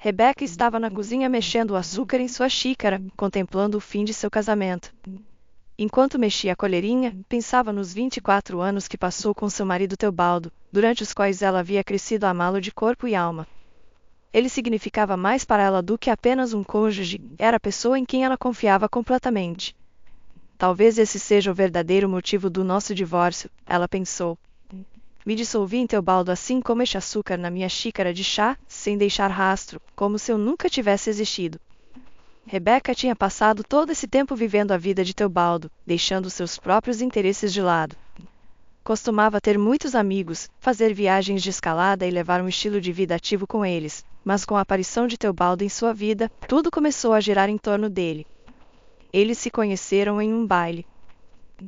Rebeca estava na cozinha mexendo o açúcar em sua xícara, contemplando o fim de seu casamento. Enquanto mexia a colherinha, pensava nos 24 anos que passou com seu marido Teobaldo, durante os quais ela havia crescido a amá-lo de corpo e alma. Ele significava mais para ela do que apenas um cônjuge, era a pessoa em quem ela confiava completamente. Talvez esse seja o verdadeiro motivo do nosso divórcio, ela pensou. Me dissolvi em Teobaldo assim como este açúcar na minha xícara de chá, sem deixar rastro, como se eu nunca tivesse existido. Rebeca tinha passado todo esse tempo vivendo a vida de Teobaldo, deixando seus próprios interesses de lado. Costumava ter muitos amigos, fazer viagens de escalada e levar um estilo de vida ativo com eles, mas com a aparição de Teobaldo em sua vida, tudo começou a girar em torno dele. Eles se conheceram em um baile.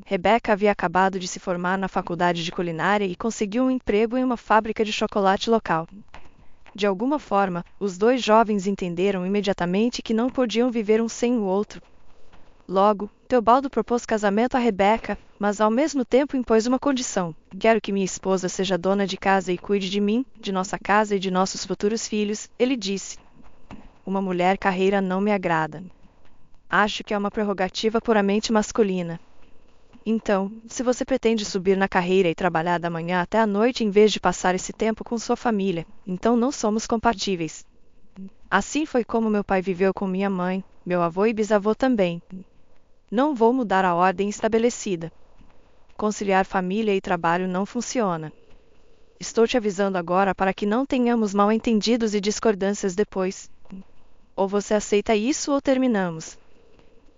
Rebeca havia acabado de se formar na faculdade de culinária e conseguiu um emprego em uma fábrica de chocolate local. De alguma forma, os dois jovens entenderam imediatamente que não podiam viver um sem o outro. Logo, Teobaldo propôs casamento a Rebeca, mas ao mesmo tempo impôs uma condição: quero que minha esposa seja dona de casa e cuide de mim, de nossa casa e de nossos futuros filhos, ele disse. Uma mulher carreira não me agrada. Acho que é uma prerrogativa puramente masculina. Então, se você pretende subir na carreira e trabalhar da manhã até a noite em vez de passar esse tempo com sua família, então não somos compatíveis. Assim foi como meu pai viveu com minha mãe, meu avô e bisavô também. Não vou mudar a ordem estabelecida. Conciliar família e trabalho não funciona. Estou te avisando agora para que não tenhamos mal-entendidos e discordâncias depois. Ou você aceita isso ou terminamos.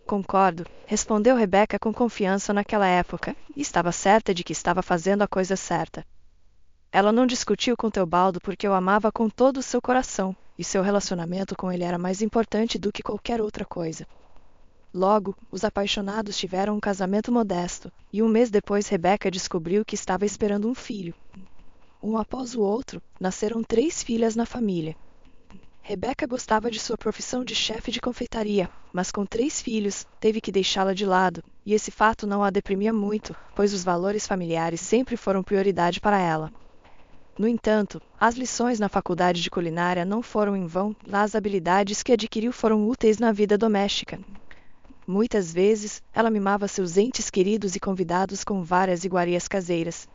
Concordo, respondeu Rebeca com confiança naquela época, e estava certa de que estava fazendo a coisa certa. Ela não discutiu com Teobaldo porque o amava com todo o seu coração, e seu relacionamento com ele era mais importante do que qualquer outra coisa. Logo, os apaixonados tiveram um casamento modesto, e um mês depois Rebeca descobriu que estava esperando um filho. Um após o outro, nasceram 3 filhas na família. Rebeca gostava de sua profissão de chefe de confeitaria, mas com 3 filhos, teve que deixá-la de lado, e esse fato não a deprimia muito, pois os valores familiares sempre foram prioridade para ela. No entanto, as lições na faculdade de culinária não foram em vão, as habilidades que adquiriu foram úteis na vida doméstica. Muitas vezes, ela mimava seus entes queridos e convidados com várias iguarias caseiras.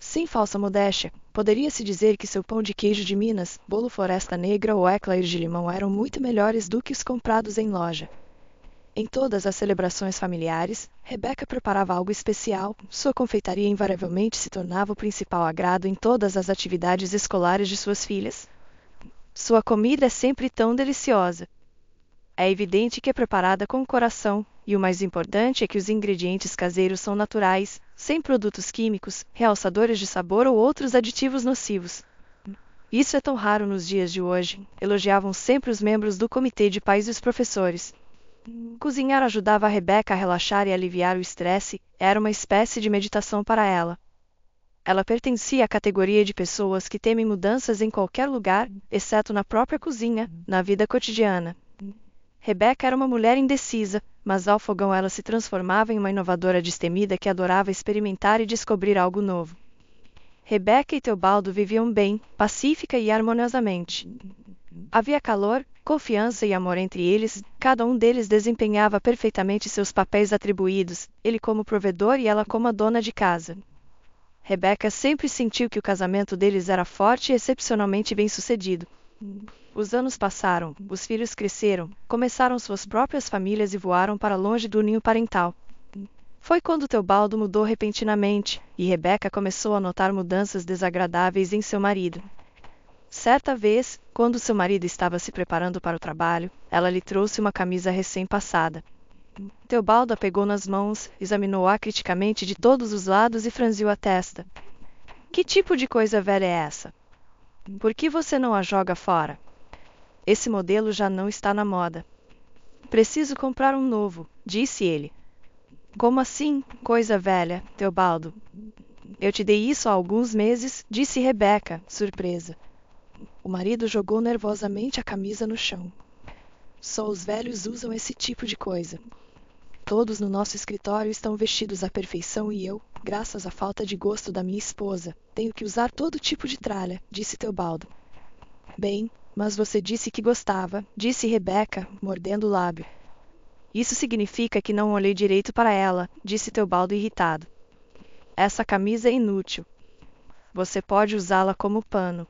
Sem falsa modéstia, poderia-se dizer que seu pão de queijo de Minas, bolo Floresta Negra ou éclair de limão eram muito melhores do que os comprados em loja. Em todas as celebrações familiares, Rebeca preparava algo especial, sua confeitaria invariavelmente se tornava o principal agrado em todas as atividades escolares de suas filhas. Sua comida é sempre tão deliciosa. É evidente que é preparada com o coração, e o mais importante é que os ingredientes caseiros são naturais, sem produtos químicos, realçadores de sabor ou outros aditivos nocivos. Isso é tão raro nos dias de hoje, elogiavam sempre os membros do comitê de pais e os professores. Cozinhar ajudava a Rebeca a relaxar e aliviar o estresse, era uma espécie de meditação para ela. Ela pertencia à categoria de pessoas que temem mudanças em qualquer lugar, exceto na própria cozinha, na vida cotidiana. Rebeca era uma mulher indecisa, mas ao fogão ela se transformava em uma inovadora destemida que adorava experimentar e descobrir algo novo. Rebeca e Teobaldo viviam bem, pacífica e harmoniosamente. Havia calor, confiança e amor entre eles, cada um deles desempenhava perfeitamente seus papéis atribuídos, ele como provedor e ela como a dona de casa. Rebeca sempre sentiu que o casamento deles era forte e excepcionalmente bem-sucedido. Os anos passaram, os filhos cresceram, começaram suas próprias famílias e voaram para longe do ninho parental. Foi quando Teobaldo mudou repentinamente, e Rebeca começou a notar mudanças desagradáveis em seu marido. Certa vez, quando seu marido estava se preparando para o trabalho, ela lhe trouxe uma camisa recém-passada. Teobaldo a pegou nas mãos, examinou-a criticamente de todos os lados e franziu a testa. Que tipo de coisa velha é essa? Por que você não a joga fora? Esse modelo já não está na moda. Preciso comprar um novo, disse ele. Como assim, coisa velha, Teobaldo? Eu te dei isso há alguns meses, disse Rebeca, surpresa. O marido jogou nervosamente a camisa no chão. Só os velhos usam esse tipo de coisa. Todos no nosso escritório estão vestidos à perfeição e eu, graças à falta de gosto da minha esposa, tenho que usar todo tipo de tralha, disse Teobaldo. Bem, Mas você disse que gostava, disse Rebeca, mordendo o lábio. Isso significa que não olhei direito para ela, disse Teobaldo irritado. Essa camisa é inútil. Você pode usá-la como pano.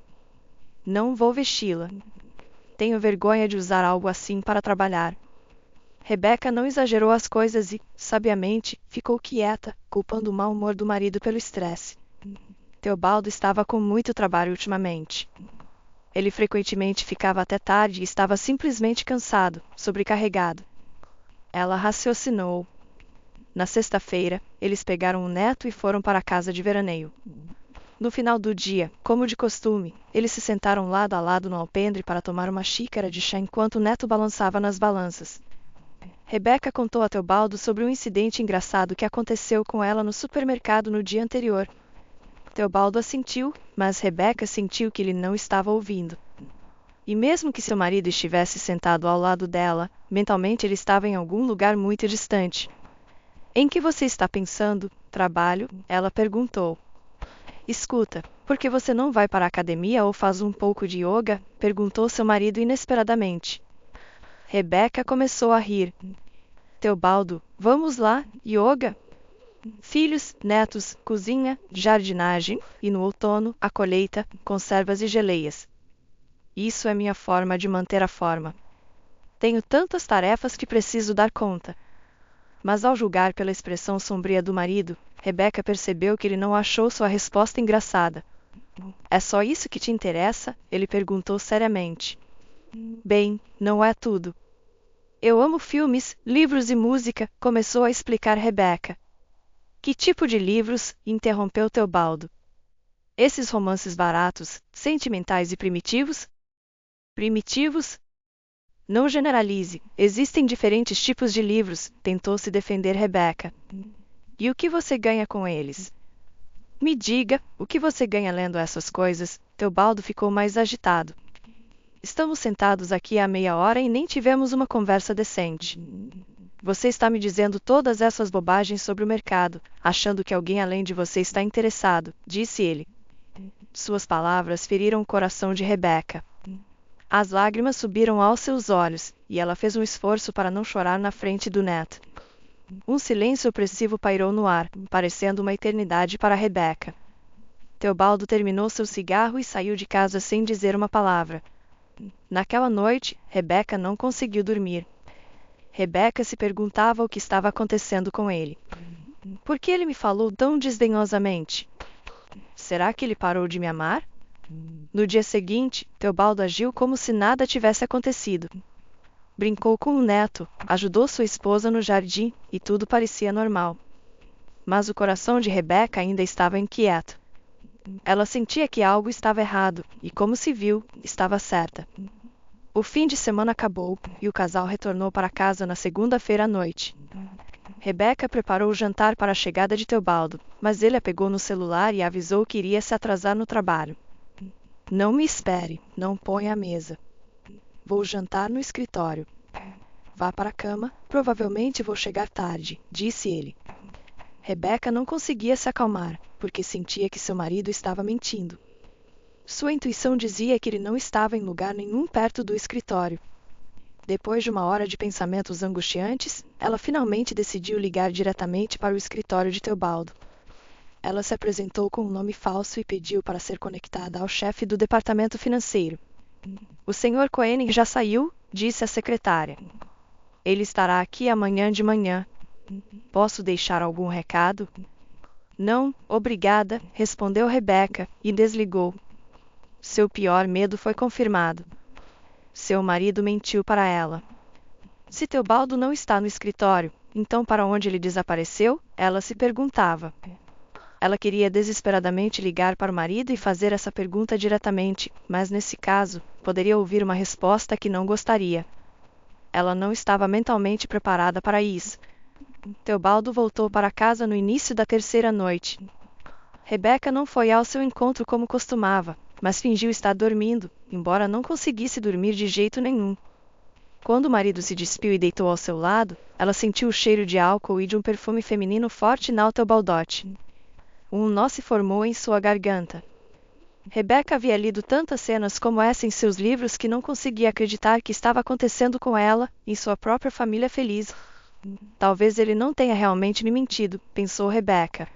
Não vou vesti-la. Tenho vergonha de usar algo assim para trabalhar. Rebeca não exagerou as coisas e, sabiamente, ficou quieta, culpando o mau humor do marido pelo estresse. Teobaldo estava com muito trabalho ultimamente. Ele frequentemente ficava até tarde e estava simplesmente cansado, sobrecarregado. Ela raciocinou. Na sexta-feira, eles pegaram o neto e foram para a casa de veraneio. No final do dia, como de costume, eles se sentaram lado a lado no alpendre para tomar uma xícara de chá enquanto o neto balançava nas balanças. Rebeca contou a Teobaldo sobre um incidente engraçado que aconteceu com ela no supermercado no dia anterior. Teobaldo assentiu, mas Rebeca sentiu que ele não estava ouvindo. E mesmo que seu marido estivesse sentado ao lado dela, mentalmente ele estava em algum lugar muito distante. Em que você está pensando? Trabalho? Ela perguntou. Escuta, por que você não vai para a academia ou faz um pouco de yoga? Perguntou seu marido inesperadamente. Rebeca começou a rir. Teobaldo, vamos lá, yoga? Filhos, netos, cozinha, jardinagem, e no outono, a colheita, conservas e geleias. Isso é minha forma de manter a forma. Tenho tantas tarefas que preciso dar conta. Mas ao julgar pela expressão sombria do marido, Rebeca percebeu que ele não achou sua resposta engraçada. É só isso que te interessa? Ele perguntou seriamente. Bem, não é tudo. Eu amo filmes, livros e música, começou a explicar Rebeca. Que tipo de livros? Interrompeu Teobaldo. Esses romances baratos, sentimentais e primitivos? Primitivos? Não generalize, existem diferentes tipos de livros, tentou se defender Rebeca. E o que você ganha com eles? Me diga, o que você ganha lendo essas coisas? Teobaldo ficou mais agitado. Estamos sentados aqui há meia hora e nem tivemos uma conversa decente. Você está me dizendo todas essas bobagens sobre o mercado, achando que alguém além de você está interessado, disse ele. Suas palavras feriram o coração de Rebeca. As lágrimas subiram aos seus olhos, e ela fez um esforço para não chorar na frente do neto. Um silêncio opressivo pairou no ar, parecendo uma eternidade para Rebeca. Teobaldo terminou seu cigarro e saiu de casa sem dizer uma palavra. Naquela noite, Rebeca não conseguiu dormir. Rebeca se perguntava o que estava acontecendo com ele. Por que ele me falou tão desdenhosamente? Será que ele parou de me amar? No dia seguinte, Teobaldo agiu como se nada tivesse acontecido. Brincou com o neto, ajudou sua esposa no jardim, e tudo parecia normal. Mas o coração de Rebeca ainda estava inquieto. Ela sentia que algo estava errado, e como se viu, estava certa. O fim de semana acabou, e o casal retornou para casa na segunda-feira à noite. Rebeca preparou o jantar para a chegada de Teobaldo, mas ele a pegou no celular e avisou que iria se atrasar no trabalho. Não me espere, não ponha a mesa. Vou jantar no escritório. Vá para a cama, provavelmente vou chegar tarde, disse ele. Rebeca não conseguia se acalmar, porque sentia que seu marido estava mentindo. Sua intuição dizia que ele não estava em lugar nenhum perto do escritório. Depois de uma hora de pensamentos angustiantes, ela finalmente decidiu ligar diretamente para o escritório de Teobaldo. Ela se apresentou com um nome falso e pediu para ser conectada ao chefe do departamento financeiro. O Sr. Koenig já saiu, disse a secretária. Ele estará aqui amanhã de manhã. Posso deixar algum recado? Não, obrigada, respondeu Rebeca, e desligou. Seu pior medo foi confirmado. Seu marido mentiu para ela. Se Teobaldo não está no escritório, então para onde ele desapareceu? Ela se perguntava. Ela queria desesperadamente ligar para o marido e fazer essa pergunta diretamente, mas nesse caso, poderia ouvir uma resposta que não gostaria. Ela não estava mentalmente preparada para isso. Teobaldo voltou para casa no início da terceira noite. Rebeca não foi ao seu encontro como costumava, mas fingiu estar dormindo, embora não conseguisse dormir de jeito nenhum. Quando o marido se despiu e deitou ao seu lado, ela sentiu o cheiro de álcool e de um perfume feminino forte na Teobaldote. Um nó se formou em sua garganta. Rebeca havia lido tantas cenas como essa em seus livros que não conseguia acreditar que estava acontecendo com ela, em sua própria família feliz. Talvez ele não tenha realmente me mentido, pensou Rebeca.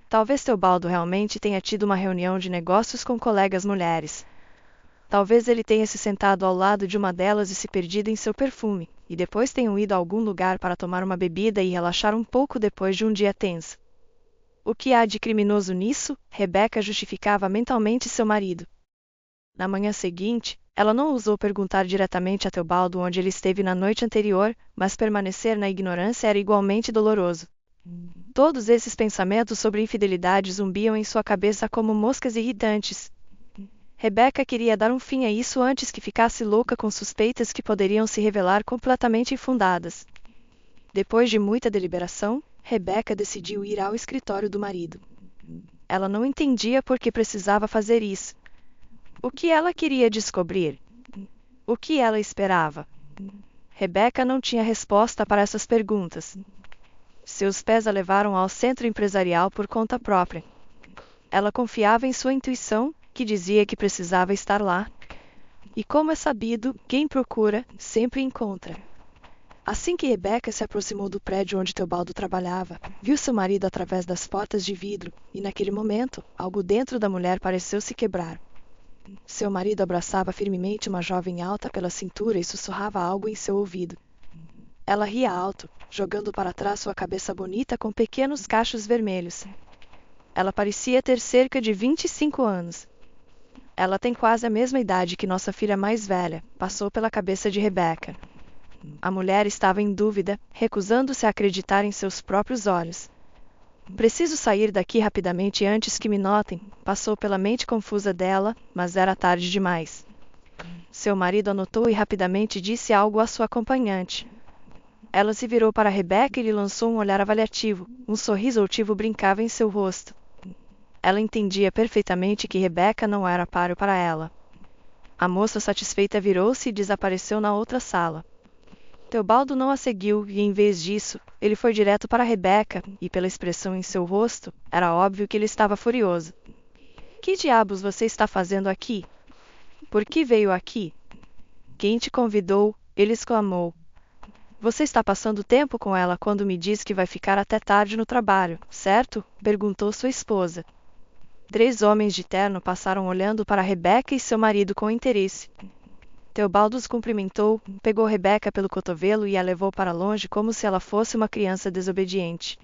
Talvez Teobaldo realmente tenha tido uma reunião de negócios com colegas mulheres. Talvez ele tenha se sentado ao lado de uma delas e se perdido em seu perfume, e depois tenham ido a algum lugar para tomar uma bebida e relaxar um pouco depois de um dia tenso. O que há de criminoso nisso? Rebeca justificava mentalmente seu marido. Na manhã seguinte, ela não ousou perguntar diretamente a Teobaldo onde ele esteve na noite anterior, mas permanecer na ignorância era igualmente doloroso. Todos esses pensamentos sobre infidelidade zumbiam em sua cabeça como moscas irritantes. Rebeca queria dar um fim a isso antes que ficasse louca com suspeitas que poderiam se revelar completamente infundadas. Depois de muita deliberação, Rebeca decidiu ir ao escritório do marido. Ela não entendia por que precisava fazer isso. O que ela queria descobrir? O que ela esperava? Rebeca não tinha resposta para essas perguntas. Seus pés a levaram ao centro empresarial por conta própria. Ela confiava em sua intuição, que dizia que precisava estar lá. E como é sabido, quem procura, sempre encontra. Assim que Rebeca se aproximou do prédio onde Teobaldo trabalhava, viu seu marido através das portas de vidro, e naquele momento, algo dentro da mulher pareceu se quebrar. Seu marido abraçava firmemente uma jovem alta pela cintura e sussurrava algo em seu ouvido. Ela ria alto, jogando para trás sua cabeça bonita com pequenos cachos vermelhos. Ela parecia ter cerca de 25 anos. Ela tem quase a mesma idade que nossa filha mais velha, passou pela cabeça de Rebeca. A mulher estava em dúvida, recusando-se a acreditar em seus próprios olhos. Preciso sair daqui rapidamente antes que me notem, passou pela mente confusa dela, mas era tarde demais. Seu marido anotou e rapidamente disse algo à sua acompanhante. Ela se virou para Rebeca e lhe lançou um olhar avaliativo, um sorriso altivo brincava em seu rosto. Ela entendia perfeitamente que Rebeca não era páreo para ela. A moça satisfeita virou-se e desapareceu na outra sala. Teobaldo não a seguiu e, em vez disso, ele foi direto para Rebeca, e pela expressão em seu rosto, era óbvio que ele estava furioso. Que diabos você está fazendo aqui? Por que veio aqui? Quem te convidou? Ele exclamou. Você está passando tempo com ela quando me diz que vai ficar até tarde no trabalho, certo? Perguntou sua esposa. 3 homens de terno passaram olhando para Rebeca e seu marido com interesse. Teobaldo os cumprimentou, pegou Rebeca pelo cotovelo e a levou para longe como se ela fosse uma criança desobediente.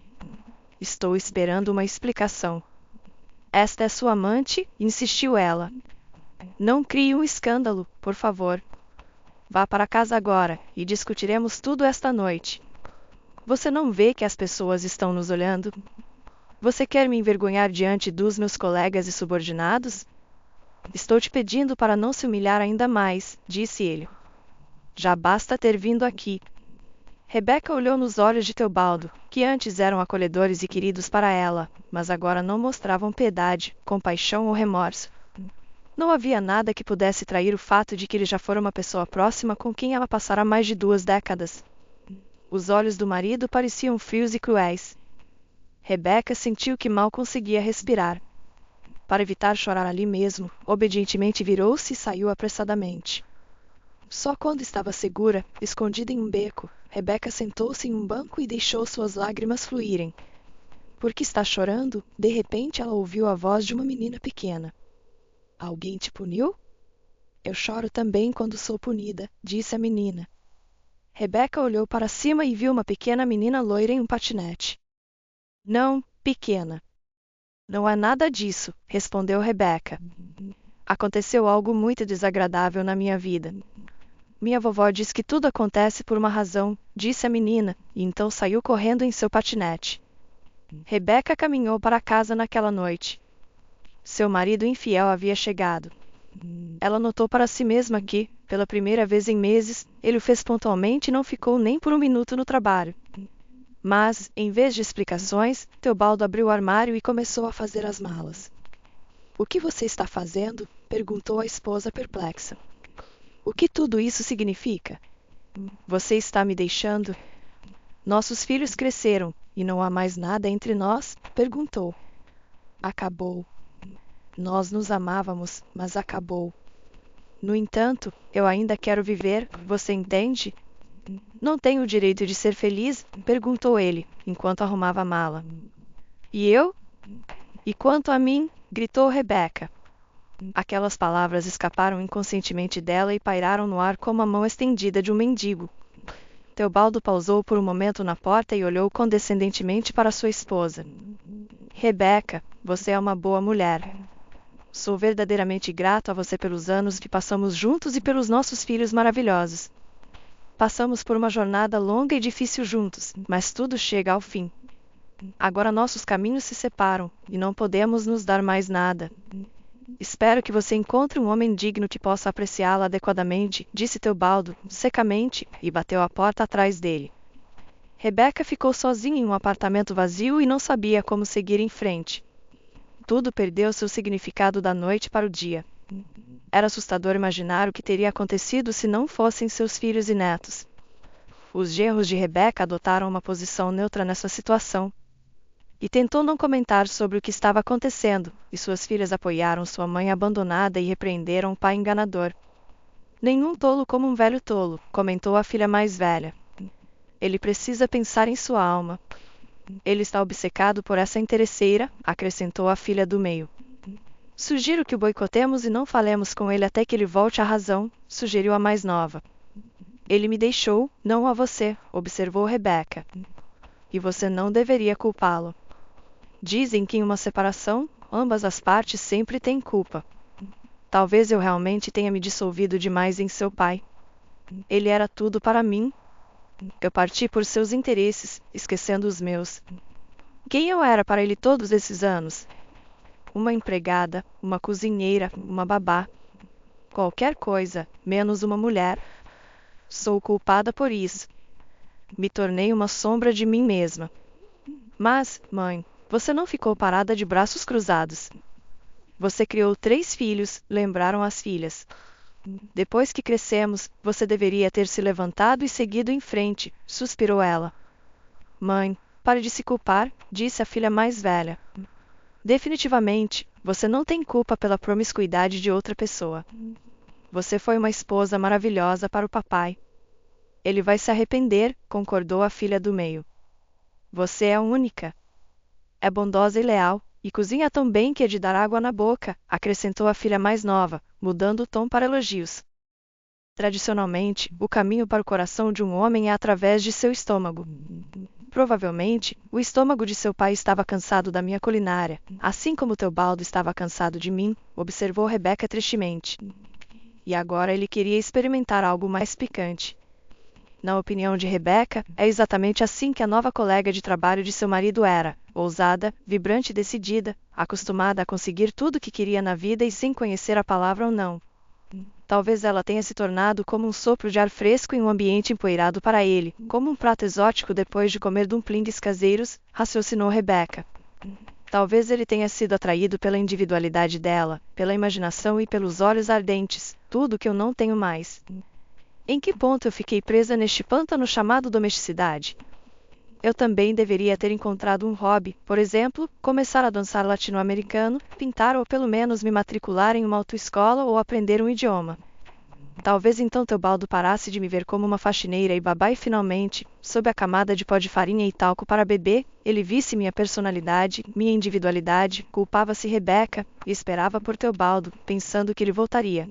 Estou esperando uma explicação. Esta é sua amante? Insistiu ela. Não crie um escândalo, por favor. Vá para casa agora, e discutiremos tudo esta noite. Você não vê que as pessoas estão nos olhando? Você quer me envergonhar diante dos meus colegas e subordinados? Estou te pedindo para não se humilhar ainda mais, disse ele. Já basta ter vindo aqui. Rebeca olhou nos olhos de Teobaldo, que antes eram acolhedores e queridos para ela, mas agora não mostravam piedade, compaixão ou remorso. Não havia nada que pudesse trair o fato de que ele já fora uma pessoa próxima com quem ela passara mais de 2 décadas. Os olhos do marido pareciam frios e cruéis. Rebeca sentiu que mal conseguia respirar. Para evitar chorar ali mesmo, obedientemente virou-se e saiu apressadamente. Só quando estava segura, escondida em um beco, Rebeca sentou-se em um banco e deixou suas lágrimas fluírem. Por que está chorando? De repente ela ouviu a voz de uma menina pequena. Alguém te puniu? Eu choro também quando sou punida, disse a menina. Rebeca olhou para cima e viu uma pequena menina loira em um patinete. Não, pequena. Não há nada disso, respondeu Rebeca. Aconteceu algo muito desagradável na minha vida. Minha vovó diz que tudo acontece por uma razão, disse a menina, e então saiu correndo em seu patinete. Rebeca caminhou para casa naquela noite. Seu marido infiel havia chegado. Ela notou para si mesma que, pela primeira vez em meses, ele o fez pontualmente e não ficou nem por um minuto no trabalho. Mas, em vez de explicações, Teobaldo abriu o armário e começou a fazer as malas. O que você está fazendo? Perguntou a esposa perplexa. O que tudo isso significa? Você está me deixando? Nossos filhos cresceram, e não há mais nada entre nós? Perguntou. Acabou. Nós nos amávamos, mas acabou. No entanto, eu ainda quero viver, você entende? Não tenho o direito de ser feliz? Perguntou ele, enquanto arrumava a mala. E eu? E quanto a mim? Gritou Rebecca. Aquelas palavras escaparam inconscientemente dela e pairaram no ar como a mão estendida de um mendigo. Teobaldo pausou por um momento na porta e olhou condescendentemente para sua esposa. Rebecca, você é uma boa mulher. Sou verdadeiramente grato a você pelos anos que passamos juntos e pelos nossos filhos maravilhosos. Passamos por uma jornada longa e difícil juntos, mas tudo chega ao fim. Agora nossos caminhos se separam, e não podemos nos dar mais nada. Espero que você encontre um homem digno que possa apreciá-la adequadamente, disse Teobaldo, secamente, e bateu a porta atrás dele. Rebecca ficou sozinha em um apartamento vazio e não sabia como seguir em frente. Tudo perdeu seu significado da noite para o dia. Era assustador imaginar o que teria acontecido se não fossem seus filhos e netos. Os genros de Rebecca adotaram uma posição neutra nessa situação. E tentou não comentar sobre o que estava acontecendo, e suas filhas apoiaram sua mãe abandonada e repreenderam o pai enganador. Nenhum tolo como um velho tolo, comentou a filha mais velha. Ele precisa pensar em sua alma. Ele está obcecado por essa interesseira, acrescentou a filha do meio. Sugiro que o boicotemos e não falemos com ele até que ele volte à razão, sugeriu a mais nova. Ele me deixou, não a você, observou Rebecca. E você não deveria culpá-lo. Dizem que em uma separação, ambas as partes sempre têm culpa. Talvez eu realmente tenha me dissolvido demais em seu pai. Ele era tudo para mim. Eu parti por seus interesses, esquecendo os meus. Quem eu era para ele todos esses anos? Uma empregada, uma cozinheira, uma babá. Qualquer coisa, menos uma mulher. Sou culpada por isso. Me tornei uma sombra de mim mesma. Mas, mãe, você não ficou parada de braços cruzados. Você criou 3 filhos, lembraram as filhas. Depois que crescemos, você deveria ter se levantado e seguido em frente, suspirou ela. Mãe, pare de se culpar, disse a filha mais velha. Definitivamente, você não tem culpa pela promiscuidade de outra pessoa. Você foi uma esposa maravilhosa para o papai. Ele vai se arrepender, concordou a filha do meio. Você é única. É bondosa e leal, e cozinha tão bem que é de dar água na boca, acrescentou a filha mais nova, mudando o tom para elogios. Tradicionalmente, o caminho para o coração de um homem é através de seu estômago. Provavelmente, o estômago de seu pai estava cansado da minha culinária, assim como Teobaldo estava cansado de mim, observou Rebecca tristemente. E agora ele queria experimentar algo mais picante. Na opinião de Rebecca, é exatamente assim que a nova colega de trabalho de seu marido era, ousada, vibrante e decidida, acostumada a conseguir tudo o que queria na vida e sem conhecer a palavra ou não. Talvez ela tenha se tornado como um sopro de ar fresco em um ambiente empoeirado para ele, como um prato exótico depois de comer dumplings caseiros, raciocinou Rebecca. Talvez ele tenha sido atraído pela individualidade dela, pela imaginação e pelos olhos ardentes, tudo que eu não tenho mais. Em que ponto eu fiquei presa neste pântano chamado domesticidade? Eu também deveria ter encontrado um hobby, por exemplo, começar a dançar latino-americano, pintar ou pelo menos me matricular em uma autoescola ou aprender um idioma. Talvez então Teobaldo parasse de me ver como uma faxineira e babá e finalmente, sob a camada de pó de farinha e talco para bebê, ele visse minha personalidade, minha individualidade, culpava-se Rebecca e esperava por Teobaldo, pensando que ele voltaria.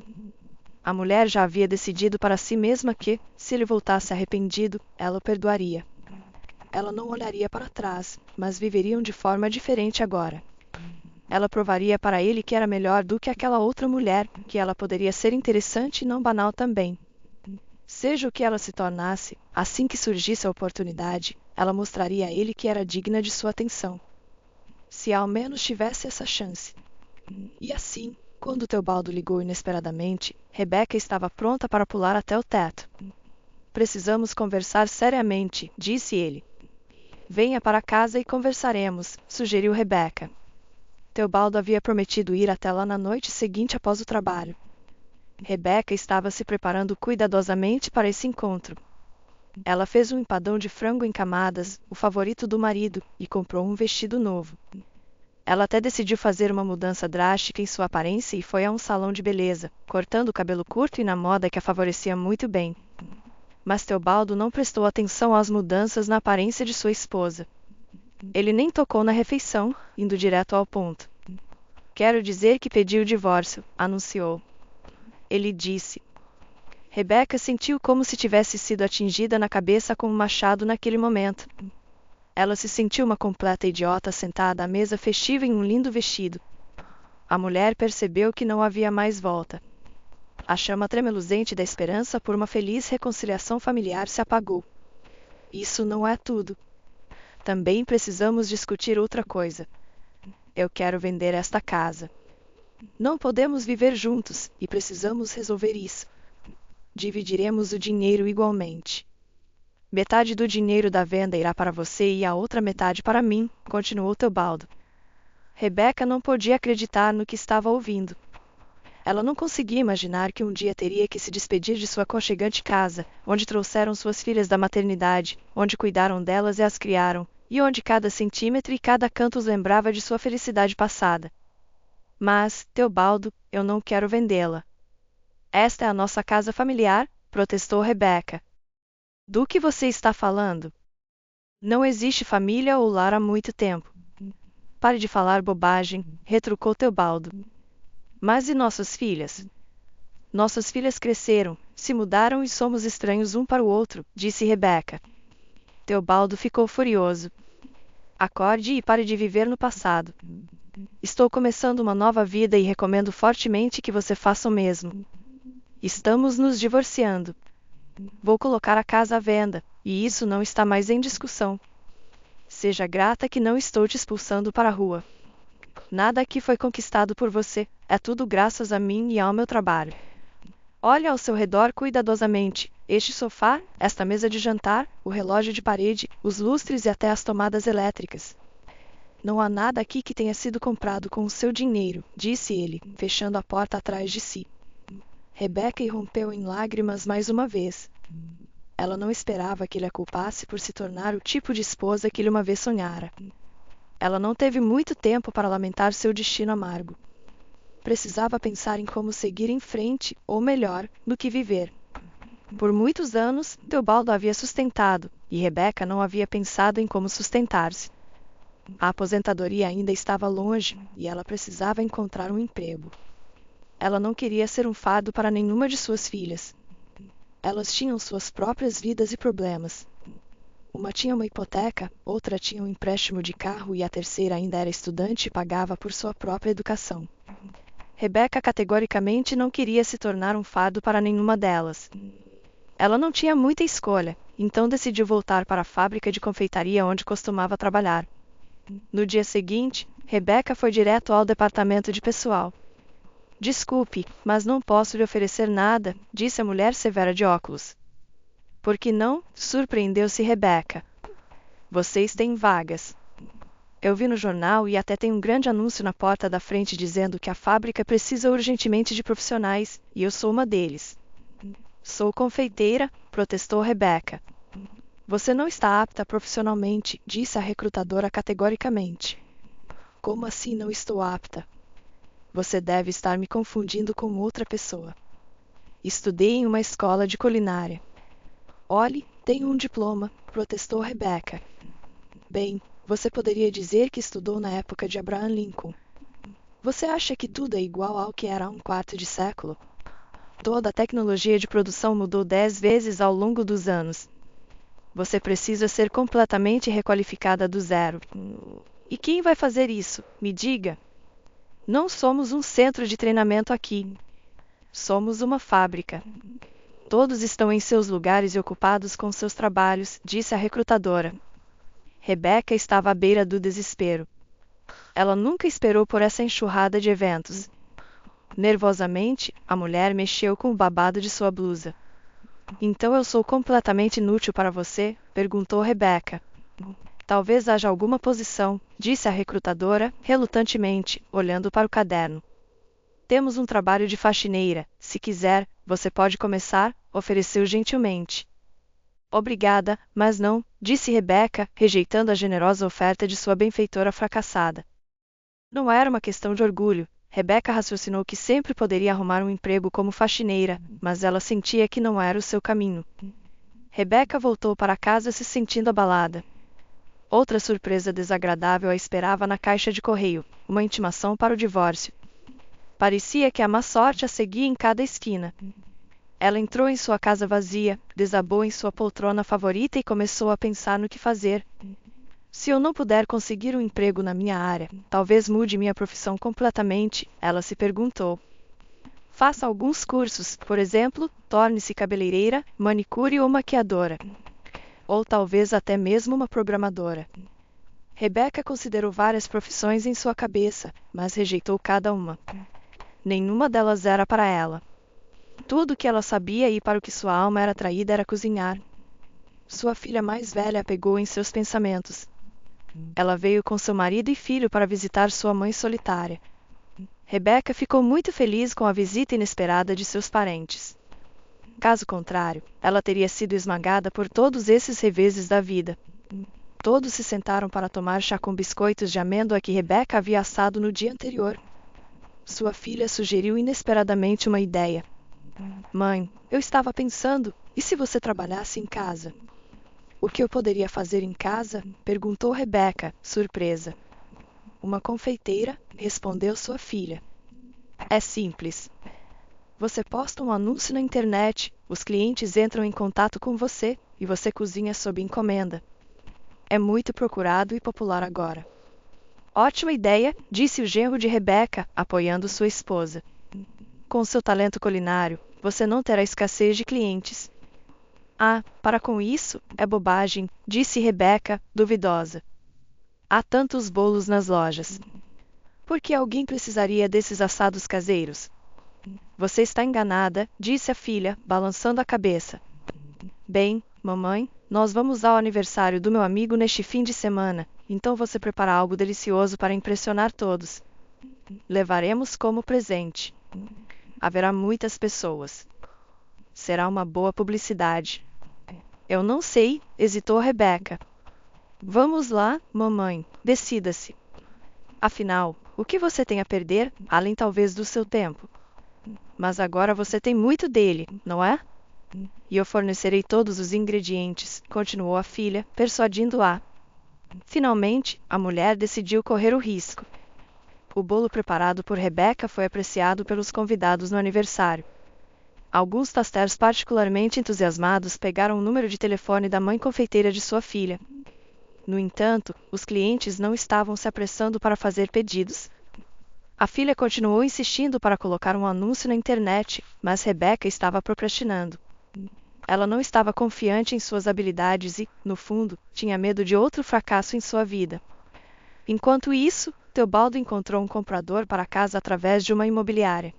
A mulher já havia decidido para si mesma que, se ele voltasse arrependido, ela o perdoaria. Ela não olharia para trás, mas viveriam de forma diferente agora. Ela provaria para ele que era melhor do que aquela outra mulher, que ela poderia ser interessante e não banal também. Seja o que ela se tornasse, assim que surgisse a oportunidade, ela mostraria a ele que era digna de sua atenção. Se ao menos tivesse essa chance. E assim, quando Teobaldo ligou inesperadamente, Rebecca estava pronta para pular até o teto. Precisamos conversar seriamente, disse ele. Venha para casa e conversaremos, sugeriu Rebecca. Teobaldo havia prometido ir até lá na noite seguinte após o trabalho. Rebecca estava se preparando cuidadosamente para esse encontro. Ela fez um empadão de frango em camadas, o favorito do marido, e comprou um vestido novo. Ela até decidiu fazer uma mudança drástica em sua aparência e foi a um salão de beleza, cortando o cabelo curto e na moda que a favorecia muito bem. Mas Teobaldo não prestou atenção às mudanças na aparência de sua esposa. Ele nem tocou na refeição, indo direto ao ponto. Quero dizer que pedi o divórcio, anunciou. Ele disse. Rebeca sentiu como se tivesse sido atingida na cabeça com um machado naquele momento. Ela se sentiu uma completa idiota sentada à mesa festiva em um lindo vestido. A mulher percebeu que não havia mais volta. A chama tremeluzente da esperança por uma feliz reconciliação familiar se apagou. Isso não é tudo. Também precisamos discutir outra coisa. Eu quero vender esta casa. Não podemos viver juntos e precisamos resolver isso. Dividiremos o dinheiro igualmente. Metade do dinheiro da venda irá para você e a outra metade para mim, continuou Teobaldo. Rebeca não podia acreditar no que estava ouvindo. Ela não conseguia imaginar que um dia teria que se despedir de sua aconchegante casa, onde trouxeram suas filhas da maternidade, onde cuidaram delas e as criaram, e onde cada centímetro e cada canto os lembrava de sua felicidade passada. Mas, Teobaldo, eu não quero vendê-la. Esta é a nossa casa familiar, protestou Rebeca. Do que você está falando? Não existe família ou lar há muito tempo. Pare de falar bobagem, retrucou Teobaldo. Mas e nossas filhas? Nossas filhas cresceram, se mudaram e somos estranhos um para o outro, disse Rebeca. Teobaldo ficou furioso. Acorde e pare de viver no passado. Estou começando uma nova vida e recomendo fortemente que você faça o mesmo. Estamos nos divorciando. Vou colocar a casa à venda, e isso não está mais em discussão. Seja grata que não estou te expulsando para a rua. Nada aqui foi conquistado por você, é tudo graças a mim e ao meu trabalho. Olhe ao seu redor cuidadosamente, este sofá, esta mesa de jantar, o relógio de parede, os lustres e até as tomadas elétricas. Não há nada aqui que tenha sido comprado com o seu dinheiro, disse ele, fechando a porta atrás de si. Rebeca irrompeu em lágrimas mais uma vez. Ela não esperava que ele a culpasse por se tornar o tipo de esposa que ele uma vez sonhara. Ela não teve muito tempo para lamentar seu destino amargo. Precisava pensar em como seguir em frente, ou melhor, no que viver. Por muitos anos, Teobaldo a havia sustentado, e Rebeca não havia pensado em como sustentar-se. A aposentadoria ainda estava longe, e ela precisava encontrar um emprego. Ela não queria ser um fardo para nenhuma de suas filhas. Elas tinham suas próprias vidas e problemas. Uma tinha uma hipoteca, outra tinha um empréstimo de carro e a terceira ainda era estudante e pagava por sua própria educação. Rebeca categoricamente não queria se tornar um fardo para nenhuma delas. Ela não tinha muita escolha, então decidiu voltar para a fábrica de confeitaria onde costumava trabalhar. No dia seguinte, Rebeca foi direto ao departamento de pessoal. Desculpe, mas não posso lhe oferecer nada, disse a mulher severa de óculos. Por que não? Surpreendeu-se Rebeca. Vocês têm vagas. Eu vi no jornal e até tem um grande anúncio na porta da frente dizendo que a fábrica precisa urgentemente de profissionais, e eu sou uma deles. Sou confeiteira, protestou Rebeca. Você não está apta profissionalmente, disse a recrutadora categoricamente. Como assim não estou apta? Você deve estar me confundindo com outra pessoa. Estudei em uma escola de culinária. Olhe, tenho um diploma, protestou Rebeca. Bem, você poderia dizer que estudou na época de Abraham Lincoln. Você acha que tudo é igual ao que era há um quarto de século? Toda a tecnologia de produção mudou 10 vezes ao longo dos anos. Você precisa ser completamente requalificada do zero. E quem vai fazer isso? Me diga. Não somos um centro de treinamento aqui. Somos uma fábrica. Todos estão em seus lugares e ocupados com seus trabalhos, disse a recrutadora. Rebeca estava à beira do desespero. Ela nunca esperou por essa enxurrada de eventos. Nervosamente, a mulher mexeu com o babado de sua blusa. Então eu sou completamente inútil para você? Perguntou Rebeca. Talvez haja alguma posição, disse a recrutadora, relutantemente, olhando para o caderno. Temos um trabalho de faxineira. Se quiser, você pode começar, ofereceu gentilmente. Obrigada, mas não, disse Rebeca, rejeitando a generosa oferta de sua benfeitora fracassada. Não era uma questão de orgulho. Rebeca raciocinou que sempre poderia arrumar um emprego como faxineira, mas ela sentia que não era o seu caminho. Rebeca voltou para casa se sentindo abalada. Outra surpresa desagradável a esperava na caixa de correio, uma intimação para o divórcio. Parecia que a má sorte a seguia em cada esquina. Ela entrou em sua casa vazia, desabou em sua poltrona favorita e começou a pensar no que fazer. Se eu não puder conseguir um emprego na minha área, talvez mude minha profissão completamente, ela se perguntou. Faça alguns cursos, por exemplo, torne-se cabeleireira, manicure ou maquiadora. Ou talvez até mesmo uma programadora. Rebeca considerou várias profissões em sua cabeça, mas rejeitou cada uma. Nenhuma delas era para ela. Tudo o que ela sabia e para o que sua alma era atraída era cozinhar. Sua filha mais velha a pegou em seus pensamentos. Ela veio com seu marido e filho para visitar sua mãe solitária. Rebeca ficou muito feliz com a visita inesperada de seus parentes. Caso contrário, ela teria sido esmagada por todos esses reveses da vida. Todos se sentaram para tomar chá com biscoitos de amêndoa que Rebeca havia assado no dia anterior. Sua filha sugeriu inesperadamente uma ideia. Mãe, eu estava pensando, e se você trabalhasse em casa? O que eu poderia fazer em casa? Perguntou Rebeca, surpresa. Uma confeiteira, respondeu sua filha. É simples. Você posta um anúncio na internet, os clientes entram em contato com você e você cozinha sob encomenda. É muito procurado e popular agora. Ótima ideia, disse o genro de Rebeca, apoiando sua esposa. Com seu talento culinário, você não terá escassez de clientes. Ah, para com isso, é bobagem, disse Rebeca, duvidosa. Há tantos bolos nas lojas. Por que alguém precisaria desses assados caseiros? Você está enganada, disse a filha, balançando a cabeça. Bem, mamãe, nós vamos ao aniversário do meu amigo neste fim de semana, então você prepara algo delicioso para impressionar todos. Levaremos como presente. Haverá muitas pessoas. Será uma boa publicidade. Eu não sei, hesitou Rebeca. Vamos lá, mamãe, decida-se. Afinal, o que você tem a perder, além talvez do seu tempo? Mas agora você tem muito dele, não é? E eu fornecerei todos os ingredientes, continuou a filha, persuadindo-a. Finalmente, a mulher decidiu correr o risco. O bolo preparado por Rebeca foi apreciado pelos convidados no aniversário. Alguns tasters particularmente entusiasmados pegaram o número de telefone da mãe confeiteira de sua filha. No entanto, os clientes não estavam se apressando para fazer pedidos. A filha continuou insistindo para colocar um anúncio na internet, mas Rebeca estava procrastinando. Ela não estava confiante em suas habilidades e, no fundo, tinha medo de outro fracasso em sua vida. Enquanto isso, Teobaldo encontrou um comprador para a casa através de uma imobiliária.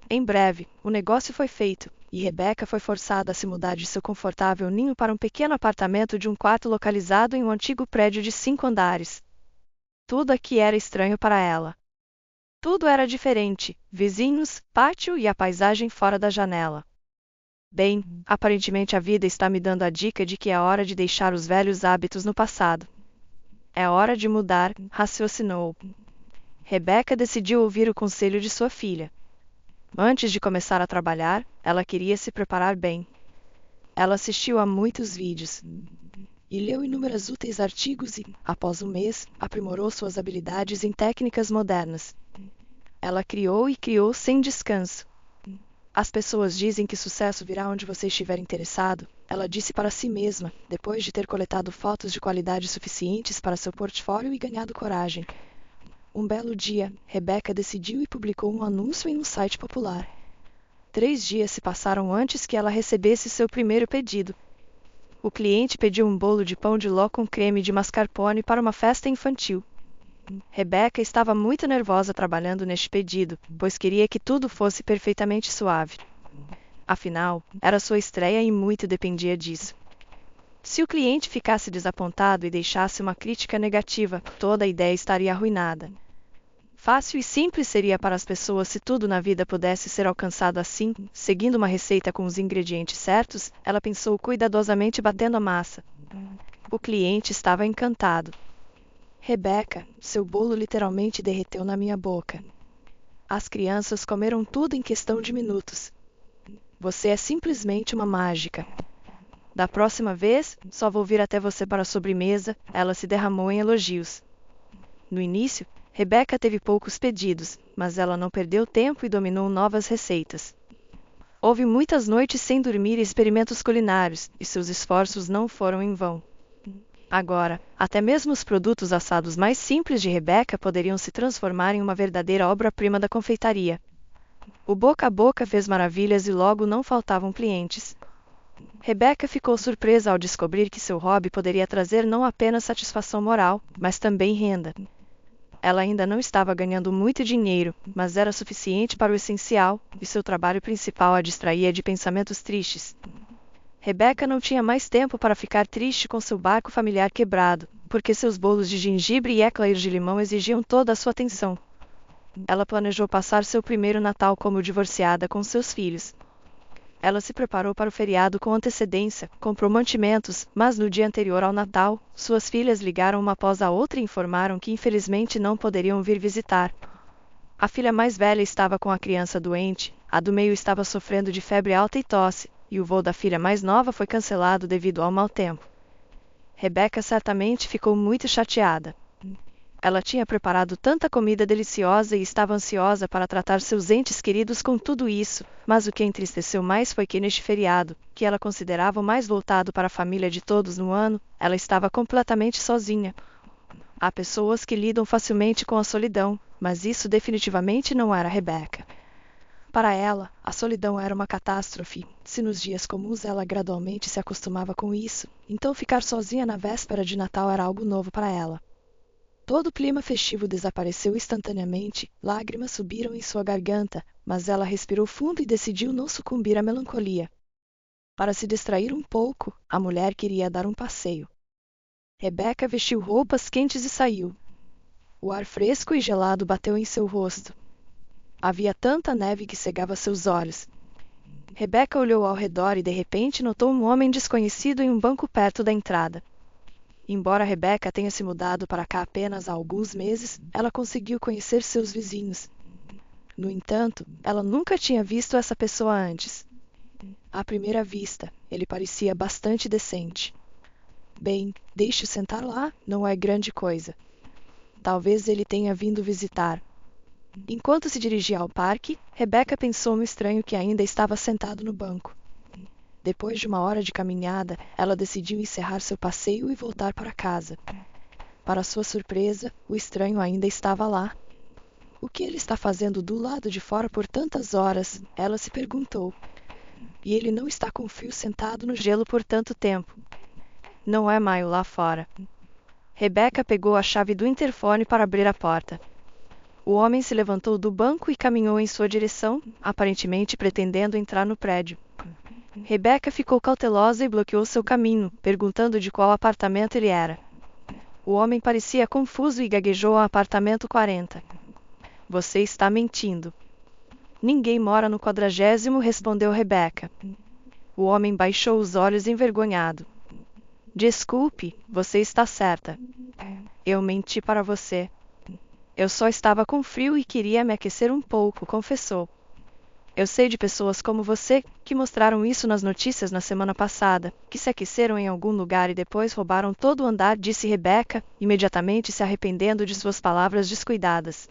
Em breve, o negócio foi feito, e Rebeca foi forçada a se mudar de seu confortável ninho para um pequeno apartamento de um quarto localizado em um antigo prédio de 5 andares. Tudo aqui era estranho para ela. Tudo era diferente, vizinhos, pátio e a paisagem fora da janela. Bem, aparentemente a vida está me dando a dica de que é hora de deixar os velhos hábitos no passado. É hora de mudar, raciocinou. Rebeca decidiu ouvir o conselho de sua filha. Antes de começar a trabalhar, ela queria se preparar bem. Ela assistiu a muitos vídeos e leu inúmeros úteis artigos e, após um mês, aprimorou suas habilidades em técnicas modernas. Ela criou e criou sem descanso. As pessoas dizem que sucesso virá onde você estiver interessado, ela disse para si mesma, depois de ter coletado fotos de qualidade suficientes para seu portfólio e ganhado coragem. Um belo dia, Rebeca decidiu e publicou um anúncio em um site popular. 3 dias se passaram antes que ela recebesse seu primeiro pedido. O cliente pediu um bolo de pão de ló com creme de mascarpone para uma festa infantil. Rebeca estava muito nervosa trabalhando neste pedido, pois queria que tudo fosse perfeitamente suave. Afinal, era sua estreia e muito dependia disso. Se o cliente ficasse desapontado e deixasse uma crítica negativa, toda a ideia estaria arruinada. Fácil e simples seria para as pessoas se tudo na vida pudesse ser alcançado assim, seguindo uma receita com os ingredientes certos, ela pensou cuidadosamente batendo a massa. O cliente estava encantado. Rebeca, seu bolo literalmente derreteu na minha boca. As crianças comeram tudo em questão de minutos. Você é simplesmente uma mágica. Da próxima vez, só vou vir até você para a sobremesa. Ela se derramou em elogios. No início, Rebeca teve poucos pedidos, mas ela não perdeu tempo e dominou novas receitas. Houve muitas noites sem dormir e experimentos culinários, e seus esforços não foram em vão. Agora, até mesmo os produtos assados mais simples de Rebeca poderiam se transformar em uma verdadeira obra-prima da confeitaria. O boca a boca fez maravilhas e logo não faltavam clientes. Rebeca ficou surpresa ao descobrir que seu hobby poderia trazer não apenas satisfação moral, mas também renda. Ela ainda não estava ganhando muito dinheiro, mas era suficiente para o essencial, e seu trabalho principal a distraía de pensamentos tristes. Rebeca não tinha mais tempo para ficar triste com seu barco familiar quebrado, porque seus bolos de gengibre e eclairs de limão exigiam toda a sua atenção. Ela planejou passar seu primeiro Natal como divorciada com seus filhos. Ela se preparou para o feriado com antecedência, comprou mantimentos, mas no dia anterior ao Natal, suas filhas ligaram uma após a outra e informaram que infelizmente não poderiam vir visitar. A filha mais velha estava com a criança doente, a do meio estava sofrendo de febre alta e tosse, e o voo da filha mais nova foi cancelado devido ao mau tempo. Rebeca certamente ficou muito chateada. Ela tinha preparado tanta comida deliciosa e estava ansiosa para tratar seus entes queridos com tudo isso, mas o que a entristeceu mais foi que neste feriado, que ela considerava o mais voltado para a família de todos no ano, ela estava completamente sozinha. Há pessoas que lidam facilmente com a solidão, mas isso definitivamente não era Rebeca. Para ela, a solidão era uma catástrofe. Se nos dias comuns ela gradualmente se acostumava com isso, então ficar sozinha na véspera de Natal era algo novo para ela. Todo o clima festivo desapareceu instantaneamente, lágrimas subiram em sua garganta, mas ela respirou fundo e decidiu não sucumbir à melancolia. Para se distrair um pouco, a mulher queria dar um passeio. Rebeca vestiu roupas quentes e saiu. O ar fresco e gelado bateu em seu rosto. Havia tanta neve que cegava seus olhos. Rebeca olhou ao redor e de repente notou um homem desconhecido em um banco perto da entrada. Embora Rebeca tenha se mudado para cá apenas há alguns meses, ela conseguiu conhecer seus vizinhos. No entanto, ela nunca tinha visto essa pessoa antes. À primeira vista, ele parecia bastante decente. Bem, deixe-o sentar lá, não é grande coisa. Talvez ele tenha vindo visitar. Enquanto se dirigia ao parque, Rebeca pensou no estranho que ainda estava sentado no banco. Depois de uma hora de caminhada, ela decidiu encerrar seu passeio e voltar para casa. Para sua surpresa, o estranho ainda estava lá. O que ele está fazendo do lado de fora por tantas horas? Ela se perguntou. E ele não está com frio sentado no gelo por tanto tempo. Não é maio lá fora. Rebeca pegou a chave do interfone para abrir a porta. O homem se levantou do banco e caminhou em sua direção, aparentemente pretendendo entrar no prédio. Rebeca ficou cautelosa e bloqueou seu caminho, perguntando de qual apartamento ele era. O homem parecia confuso e gaguejou ao apartamento 40. Você está mentindo. Ninguém mora no 40º, respondeu Rebeca. O homem baixou os olhos envergonhado. Desculpe, você está certa. Eu menti para você. Eu só estava com frio e queria me aquecer um pouco, confessou. Eu sei de pessoas como você, que mostraram isso nas notícias na semana passada, que se aqueceram em algum lugar e depois roubaram todo o andar, disse Rebeca, imediatamente se arrependendo de suas palavras descuidadas.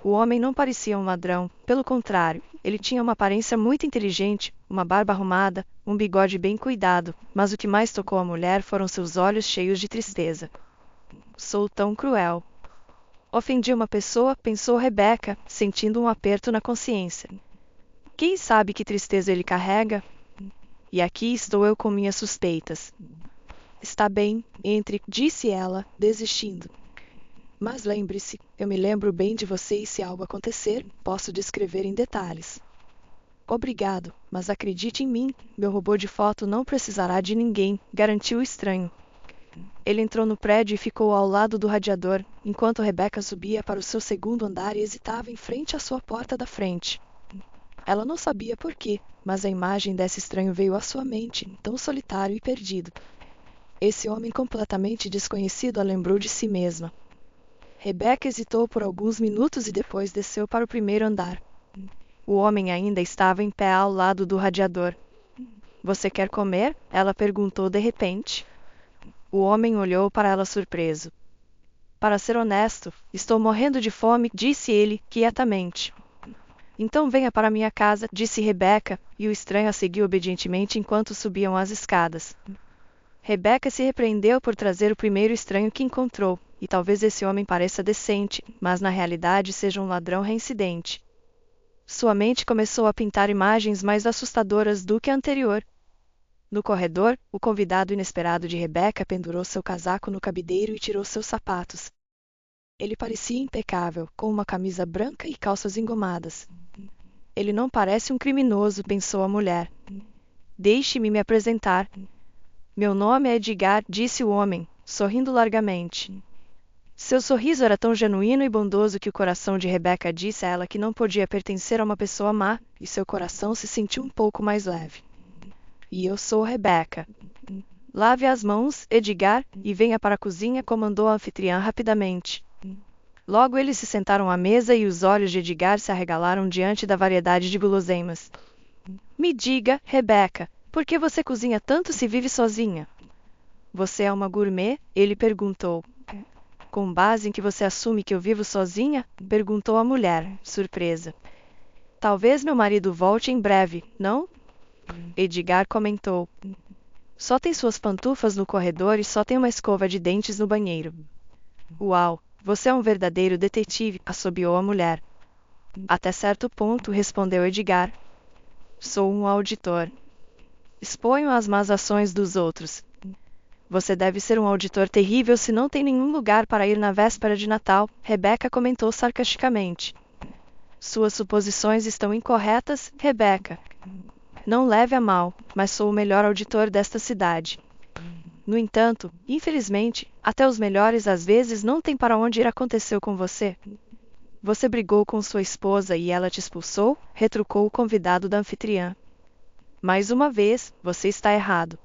O homem não parecia um ladrão, pelo contrário, ele tinha uma aparência muito inteligente, uma barba arrumada, um bigode bem cuidado, mas o que mais tocou a mulher foram seus olhos cheios de tristeza. Sou tão cruel. Ofendi uma pessoa, pensou Rebeca, sentindo um aperto na consciência. Quem sabe que tristeza ele carrega? E aqui estou eu com minhas suspeitas. Está bem, entre, disse ela, desistindo. Mas lembre-se, eu me lembro bem de você e se algo acontecer, posso descrever em detalhes. Obrigado, mas acredite em mim, meu robô de foto não precisará de ninguém, garantiu o estranho. Ele entrou no prédio e ficou ao lado do radiador, enquanto Rebeca subia para o seu segundo andar e hesitava em frente à sua porta da frente. Ela não sabia por quê, mas a imagem desse estranho veio à sua mente, tão solitário e perdido. Esse homem completamente desconhecido a lembrou de si mesma. Rebeca hesitou por alguns minutos e depois desceu para o primeiro andar. O homem ainda estava em pé ao lado do radiador. Você quer comer? Ela perguntou de repente. O homem olhou para ela surpreso. Para ser honesto, estou morrendo de fome, disse ele, quietamente. Então venha para minha casa, disse Rebeca, e o estranho a seguiu obedientemente enquanto subiam as escadas. Rebeca se repreendeu por trazer o primeiro estranho que encontrou, e talvez esse homem pareça decente, mas na realidade seja um ladrão reincidente. Sua mente começou a pintar imagens mais assustadoras do que a anterior. No corredor, o convidado inesperado de Rebeca pendurou seu casaco no cabideiro e tirou seus sapatos. Ele parecia impecável, com uma camisa branca e calças engomadas. Ele não parece um criminoso, pensou a mulher. Deixe-me me apresentar. Meu nome é Edgar, disse o homem, sorrindo largamente. Seu sorriso era tão genuíno e bondoso que o coração de Rebeca disse a ela que não podia pertencer a uma pessoa má, e seu coração se sentiu um pouco mais leve. E eu sou Rebeca. Lave as mãos, Edgar, e venha para a cozinha, comandou a anfitriã rapidamente. Logo eles se sentaram à mesa e os olhos de Edgar se arregalaram diante da variedade de guloseimas. Me diga, Rebeca, por que você cozinha tanto se vive sozinha? Você é uma gourmet? Ele perguntou. Com base em que você assume que eu vivo sozinha? Perguntou a mulher, surpresa. Talvez meu marido volte em breve, não? Edgar comentou. Só tem suas pantufas no corredor e só tem uma escova de dentes no banheiro. Uau, você é um verdadeiro detetive, assobiou a mulher. Até certo ponto, respondeu Edgar. Sou um auditor. Exponho as más ações dos outros. Você deve ser um auditor terrível se não tem nenhum lugar para ir na véspera de Natal, Rebeca comentou sarcasticamente. Suas suposições estão incorretas, Rebeca. Não leve a mal, mas sou o melhor auditor desta cidade. No entanto, infelizmente, até os melhores às vezes não têm para onde ir. Aconteceu com você? Você brigou com sua esposa e ela te expulsou? Retrucou o convidado da anfitriã. Mais uma vez, você está errado.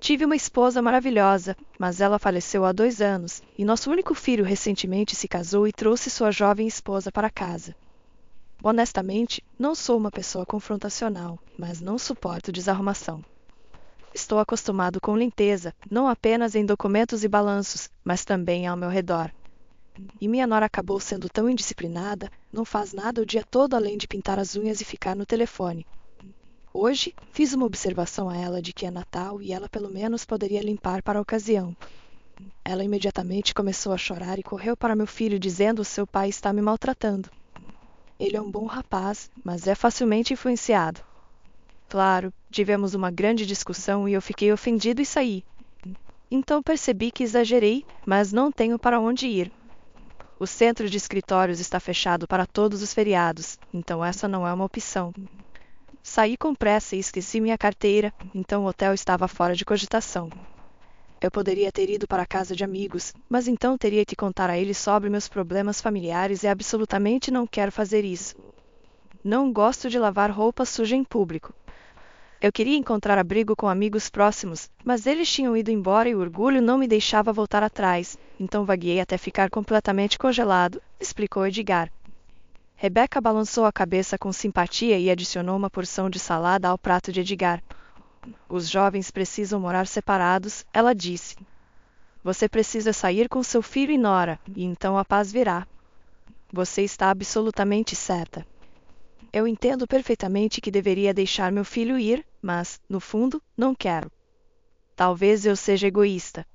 Tive uma esposa maravilhosa, mas ela faleceu há 2 anos, e nosso único filho recentemente se casou e trouxe sua jovem esposa para casa. Honestamente, não sou uma pessoa confrontacional, mas não suporto desarrumação. Estou acostumado com limpeza, não apenas em documentos e balanços, mas também ao meu redor. E minha nora acabou sendo tão indisciplinada, não faz nada o dia todo além de pintar as unhas e ficar no telefone. Hoje, fiz uma observação a ela de que é Natal e ela pelo menos poderia limpar para a ocasião. Ela imediatamente começou a chorar e correu para meu filho dizendo: seu pai está me maltratando. Ele é um bom rapaz, mas é facilmente influenciado. Claro, tivemos uma grande discussão e eu fiquei ofendido e saí. Então percebi que exagerei, mas não tenho para onde ir. O centro de escritórios está fechado para todos os feriados, então essa não é uma opção. Saí com pressa e esqueci minha carteira, então o hotel estava fora de cogitação. Eu poderia ter ido para a casa de amigos, mas então teria que contar a eles sobre meus problemas familiares e absolutamente não quero fazer isso. Não gosto de lavar roupa suja em público. Eu queria encontrar abrigo com amigos próximos, mas eles tinham ido embora e o orgulho não me deixava voltar atrás, então vagueei até ficar completamente congelado, explicou Edgar. Rebeca balançou a cabeça com simpatia e adicionou uma porção de salada ao prato de Edgar. Os jovens precisam morar separados, ela disse. Você precisa sair com seu filho e nora, e então a paz virá. Você está absolutamente certa. Eu entendo perfeitamente que deveria deixar meu filho ir, mas, no fundo, não quero. Talvez eu seja egoísta.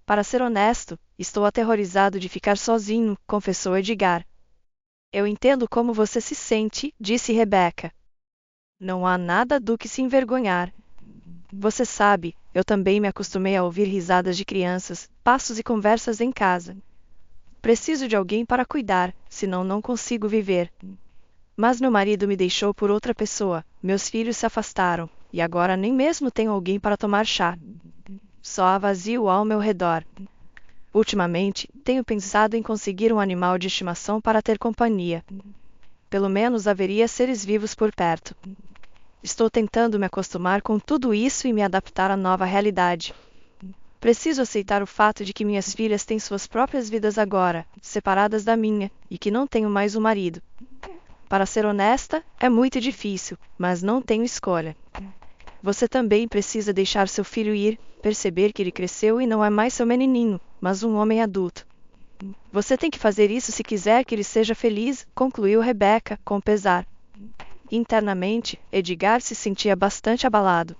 Para ser honesto, estou aterrorizado de ficar sozinho, confessou Edgar. Eu entendo como você se sente, disse Rebeca. Não há nada do que se envergonhar. Você sabe, eu também me acostumei a ouvir risadas de crianças, passos e conversas em casa. Preciso de alguém para cuidar, senão não consigo viver. Mas meu marido me deixou por outra pessoa, meus filhos se afastaram, e agora nem mesmo tenho alguém para tomar chá. Só há vazio ao meu redor. Ultimamente, tenho pensado em conseguir um animal de estimação para ter companhia. Pelo menos haveria seres vivos por perto. Estou tentando me acostumar com tudo isso e me adaptar à nova realidade. Preciso aceitar o fato de que minhas filhas têm suas próprias vidas agora, separadas da minha, e que não tenho mais um marido. Para ser honesta, é muito difícil, mas não tenho escolha. Você também precisa deixar seu filho ir, perceber que ele cresceu e não é mais seu menininho, mas um homem adulto. Você tem que fazer isso se quiser que ele seja feliz, concluiu Rebecca, com pesar. Internamente, Edgar se sentia bastante abalado.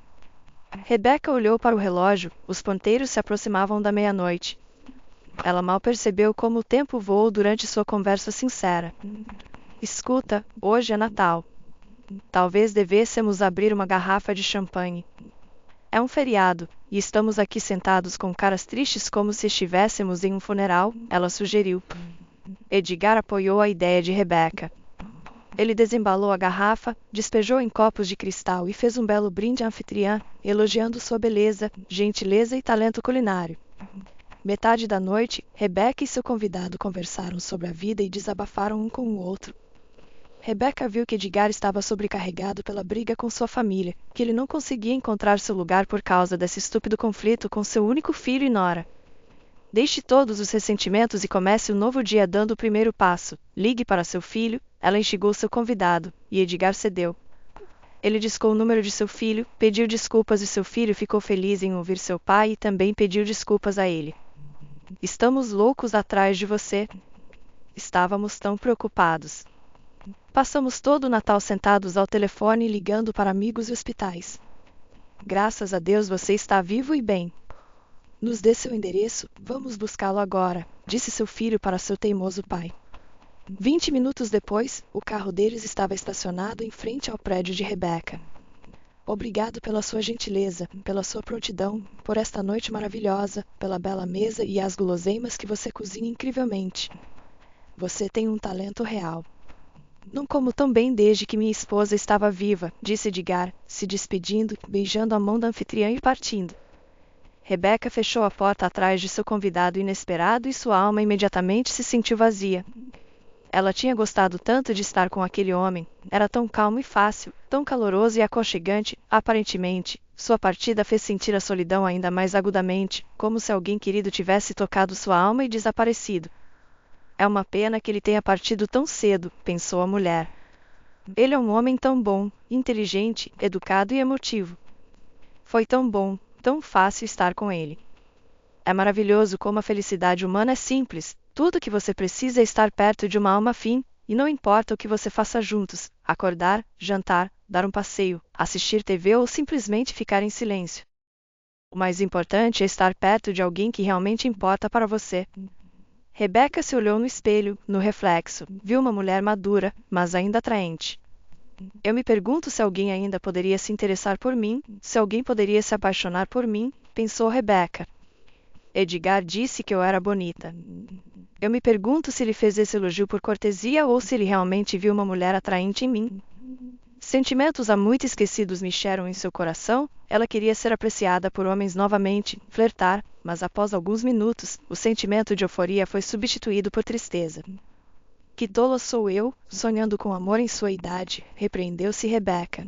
Rebecca olhou para o relógio, os ponteiros se aproximavam da meia-noite. Ela mal percebeu como o tempo voou durante sua conversa sincera. Escuta, hoje é Natal. Talvez devêssemos abrir uma garrafa de champanhe. É um feriado, e estamos aqui sentados com caras tristes como se estivéssemos em um funeral, ela sugeriu. Edgar apoiou a ideia de Rebecca. Ele desembalou a garrafa, despejou em copos de cristal e fez um belo brinde à anfitriã, elogiando sua beleza, gentileza e talento culinário. Metade da noite, Rebecca e seu convidado conversaram sobre a vida e desabafaram um com o outro. Rebecca viu que Edgar estava sobrecarregado pela briga com sua família, que ele não conseguia encontrar seu lugar por causa desse estúpido conflito com seu único filho e nora. Deixe todos os ressentimentos e comece o novo dia dando o primeiro passo. Ligue para seu filho, ela instigou seu convidado, e Edgar cedeu. Ele discou o número de seu filho, pediu desculpas e seu filho ficou feliz em ouvir seu pai e também pediu desculpas a ele. Estamos loucos atrás de você. Estávamos tão preocupados. Passamos todo o Natal sentados ao telefone ligando para amigos e hospitais. Graças a Deus você está vivo e bem. Nos dê seu endereço, vamos buscá-lo agora, disse seu filho para seu teimoso pai. 20 minutos depois, o carro deles estava estacionado em frente ao prédio de Rebecca. Obrigado pela sua gentileza, pela sua prontidão, por esta noite maravilhosa, pela bela mesa e as guloseimas que você cozinha incrivelmente. Você tem um talento real. Não como tão bem desde que minha esposa estava viva, disse Edgar, se despedindo, beijando a mão da anfitriã e partindo. Rebecca fechou a porta atrás de seu convidado inesperado e sua alma imediatamente se sentiu vazia. Ela tinha gostado tanto de estar com aquele homem, era tão calmo e fácil, tão caloroso e aconchegante, aparentemente. Sua partida fez sentir a solidão ainda mais agudamente, como se alguém querido tivesse tocado sua alma e desaparecido. É uma pena que ele tenha partido tão cedo, pensou a mulher. Ele é um homem tão bom, inteligente, educado e emotivo. Foi tão bom, tão fácil estar com ele. É maravilhoso como a felicidade humana é simples. Tudo o que você precisa é estar perto de uma alma afim, e não importa o que você faça juntos, acordar, jantar, dar um passeio, assistir TV ou simplesmente ficar em silêncio. O mais importante é estar perto de alguém que realmente importa para você. Rebecca se olhou no espelho, no reflexo, viu uma mulher madura, mas ainda atraente. Eu me pergunto se alguém ainda poderia se interessar por mim, se alguém poderia se apaixonar por mim, pensou Rebecca. Edgar disse que eu era bonita. Eu me pergunto se ele fez esse elogio por cortesia ou se ele realmente viu uma mulher atraente em mim. Sentimentos há muito esquecidos mexeram em seu coração, ela queria ser apreciada por homens novamente, flertar, mas após alguns minutos, o sentimento de euforia foi substituído por tristeza. Que tola sou eu, sonhando com amor em sua idade, repreendeu-se Rebecca.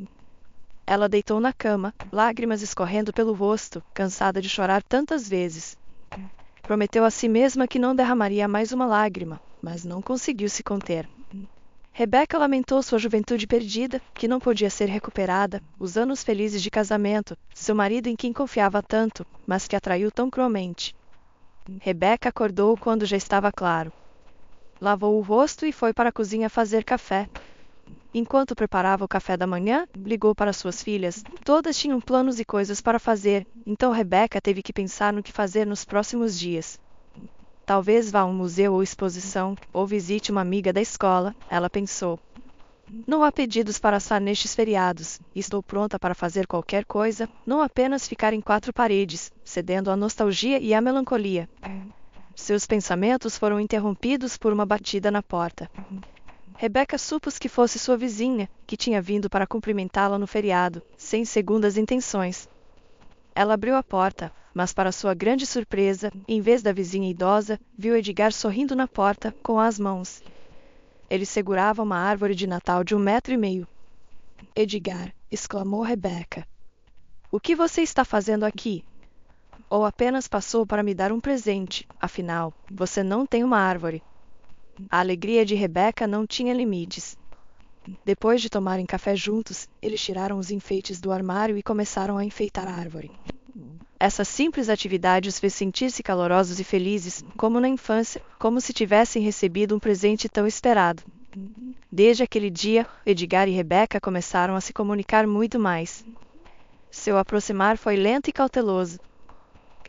Ela deitou na cama, lágrimas escorrendo pelo rosto, cansada de chorar tantas vezes. Prometeu a si mesma que não derramaria mais uma lágrima, mas não conseguiu se conter. Rebecca lamentou sua juventude perdida, que não podia ser recuperada, os anos felizes de casamento, seu marido em quem confiava tanto, mas que a traiu tão cruelmente. Rebecca acordou quando já estava claro. Lavou o rosto e foi para a cozinha fazer café. Enquanto preparava o café da manhã, ligou para suas filhas. Todas tinham planos e coisas para fazer, então Rebecca teve que pensar no que fazer nos próximos dias. Talvez vá a um museu ou exposição, ou visite uma amiga da escola, ela pensou. Não há pedidos para assar nestes feriados, e estou pronta para fazer qualquer coisa, não apenas ficar em quatro paredes, cedendo à nostalgia e à melancolia. Seus pensamentos foram interrompidos por uma batida na porta. Rebecca supôs que fosse sua vizinha, que tinha vindo para cumprimentá-la no feriado, sem segundas intenções. Ela abriu a porta, mas para sua grande surpresa, em vez da vizinha idosa, viu Edgar sorrindo na porta, com as mãos. Ele segurava uma árvore de Natal de 1,5 metros. Edgar, exclamou Rebecca. O que você está fazendo aqui? Ou apenas passou para me dar um presente, afinal, você não tem uma árvore. A alegria de Rebecca não tinha limites. Depois de tomarem café juntos, eles tiraram os enfeites do armário e começaram a enfeitar a árvore. Essa simples atividade os fez sentir-se calorosos e felizes, como na infância, como se tivessem recebido um presente tão esperado. Desde aquele dia, Edgar e Rebecca começaram a se comunicar muito mais. Seu aproximar foi lento e cauteloso.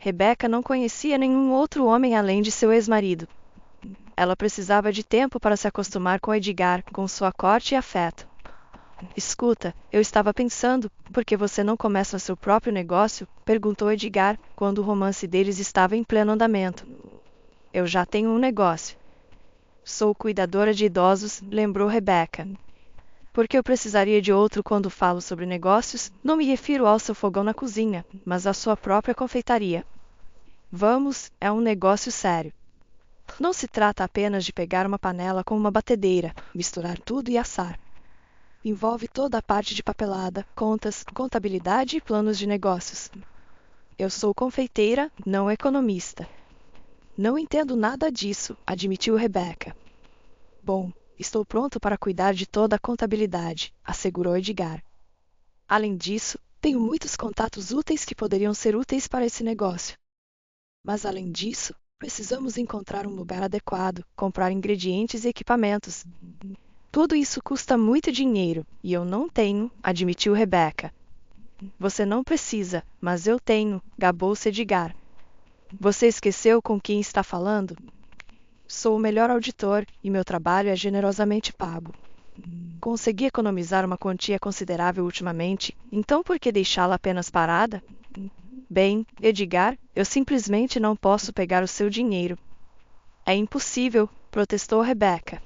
Rebecca não conhecia nenhum outro homem além de seu ex-marido. Ela precisava de tempo para se acostumar com Edgar, com sua corte e afeto. Escuta, eu estava pensando, por que você não começa seu próprio negócio? Perguntou Edgar, quando o romance deles estava em pleno andamento. Eu já tenho um negócio. Sou cuidadora de idosos, lembrou Rebecca. Por que eu precisaria de outro quando falo sobre negócios? Não me refiro ao seu fogão na cozinha, mas à sua própria confeitaria. Vamos, é um negócio sério. Não se trata apenas de pegar uma panela com uma batedeira, misturar tudo e assar. Envolve toda a parte de papelada, contas, contabilidade e planos de negócios. Eu sou confeiteira, não economista. Não entendo nada disso, admitiu Rebecca. Bom, estou pronto para cuidar de toda a contabilidade, assegurou Edgar. Além disso, tenho muitos contatos úteis que poderiam ser úteis para esse negócio. Mas além disso, precisamos encontrar um lugar adequado, comprar ingredientes e equipamentos. Tudo isso custa muito dinheiro, e eu não tenho, admitiu Rebecca. Você não precisa, mas eu tenho, gabou-se Edgar. Você esqueceu com quem está falando? Sou o melhor auditor, e meu trabalho é generosamente pago. Consegui economizar uma quantia considerável ultimamente, então por que deixá-la apenas parada? Bem, Edgar, eu simplesmente não posso pegar o seu dinheiro. É impossível, protestou Rebecca.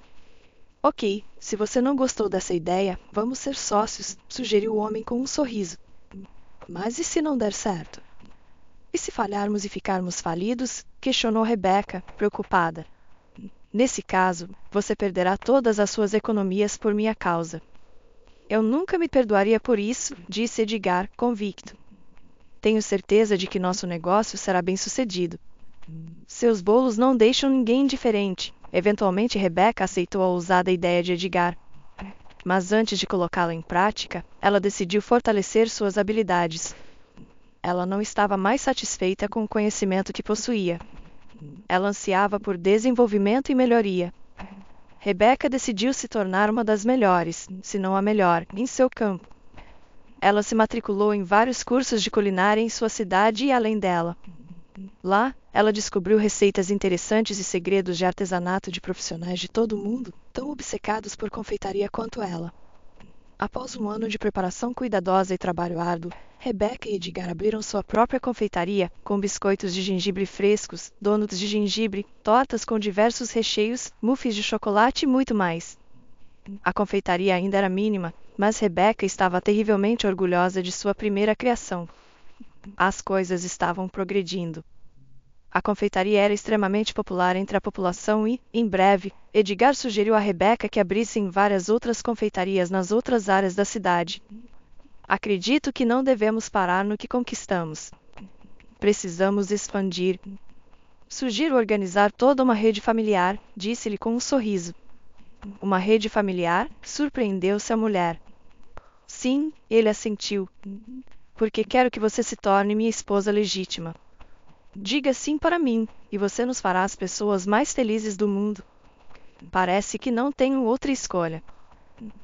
Ok, se você não gostou dessa ideia, vamos ser sócios, sugeriu o homem com um sorriso. Mas e se não der certo? E se falharmos e ficarmos falidos? Questionou Rebecca, preocupada. Nesse caso, você perderá todas as suas economias por minha causa. Eu nunca me perdoaria por isso, disse Edgar, convicto. Tenho certeza de que nosso negócio será bem-sucedido. Seus bolos não deixam ninguém indiferente. Eventualmente, Rebecca aceitou a ousada ideia de Edgar. Mas antes de colocá-la em prática, ela decidiu fortalecer suas habilidades. Ela não estava mais satisfeita com o conhecimento que possuía. Ela ansiava por desenvolvimento e melhoria. Rebecca decidiu se tornar uma das melhores, se não a melhor, em seu campo. Ela se matriculou em vários cursos de culinária em sua cidade e além dela. Lá, ela descobriu receitas interessantes e segredos de artesanato de profissionais de todo o mundo, tão obcecados por confeitaria quanto ela. Após um ano de preparação cuidadosa e trabalho árduo, Rebecca e Edgar abriram sua própria confeitaria, com biscoitos de gengibre frescos, donuts de gengibre, tortas com diversos recheios, muffins de chocolate e muito mais. A confeitaria ainda era mínima, mas Rebecca estava terrivelmente orgulhosa de sua primeira criação. As coisas estavam progredindo. A confeitaria era extremamente popular entre a população e, em breve, Edgar sugeriu a Rebecca que abrissem várias outras confeitarias nas outras áreas da cidade. Acredito que não devemos parar no que conquistamos. Precisamos expandir. Sugiro organizar toda uma rede familiar, disse-lhe com um sorriso. Uma rede familiar? Surpreendeu-se a mulher. Sim, ele assentiu. Porque quero que você se torne minha esposa legítima. Diga sim para mim, e você nos fará as pessoas mais felizes do mundo. Parece que não tenho outra escolha.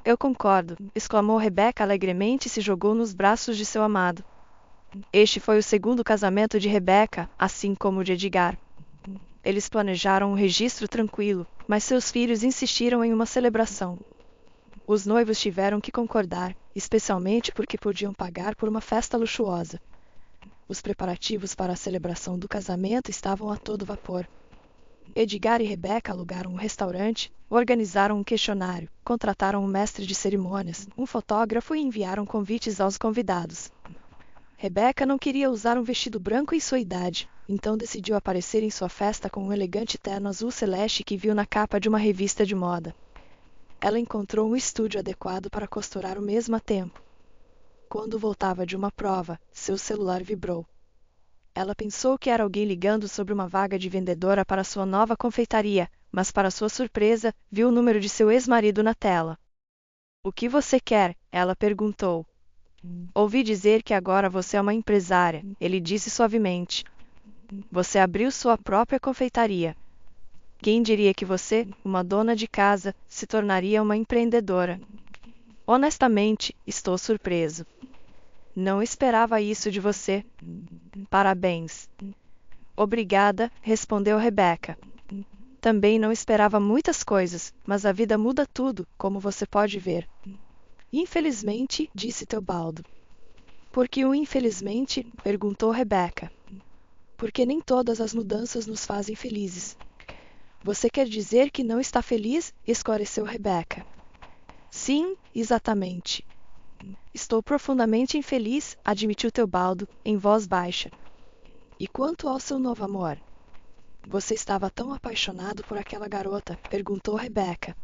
Eu concordo, exclamou Rebecca alegremente e se jogou nos braços de seu amado. Este foi o segundo casamento de Rebecca, assim como o de Edgar. Eles planejaram um registro tranquilo, mas seus filhos insistiram em uma celebração. Os noivos tiveram que concordar, especialmente porque podiam pagar por uma festa luxuosa. Os preparativos para a celebração do casamento estavam a todo vapor. Edgar e Rebecca alugaram um restaurante, organizaram um questionário, contrataram um mestre de cerimônias, um fotógrafo e enviaram convites aos convidados. Rebecca não queria usar um vestido branco em sua idade, então decidiu aparecer em sua festa com um elegante terno azul celeste que viu na capa de uma revista de moda. Ela encontrou um estúdio adequado para costurar o mesmo tempo. Quando voltava de uma prova, seu celular vibrou. Ela pensou que era alguém ligando sobre uma vaga de vendedora para sua nova confeitaria, mas para sua surpresa, viu o número de seu ex-marido na tela. O que você quer? Ela perguntou. Ouvi dizer que agora você é uma empresária, ele disse suavemente. Você abriu sua própria confeitaria. Quem diria que você, uma dona de casa, se tornaria uma empreendedora? Honestamente, estou surpreso. Não esperava isso de você. Parabéns. Obrigada, respondeu Rebecca. Também não esperava muitas coisas, mas a vida muda tudo, como você pode ver. Infelizmente, disse Teobaldo. Por que o infelizmente? Perguntou Rebecca. Porque nem todas as mudanças nos fazem felizes. Você quer dizer que não está feliz? Esclareceu Rebecca. Sim, exatamente. Estou profundamente infeliz, admitiu Teobaldo, em voz baixa. E quanto ao seu novo amor? Você estava tão apaixonado por aquela garota? Perguntou Rebecca.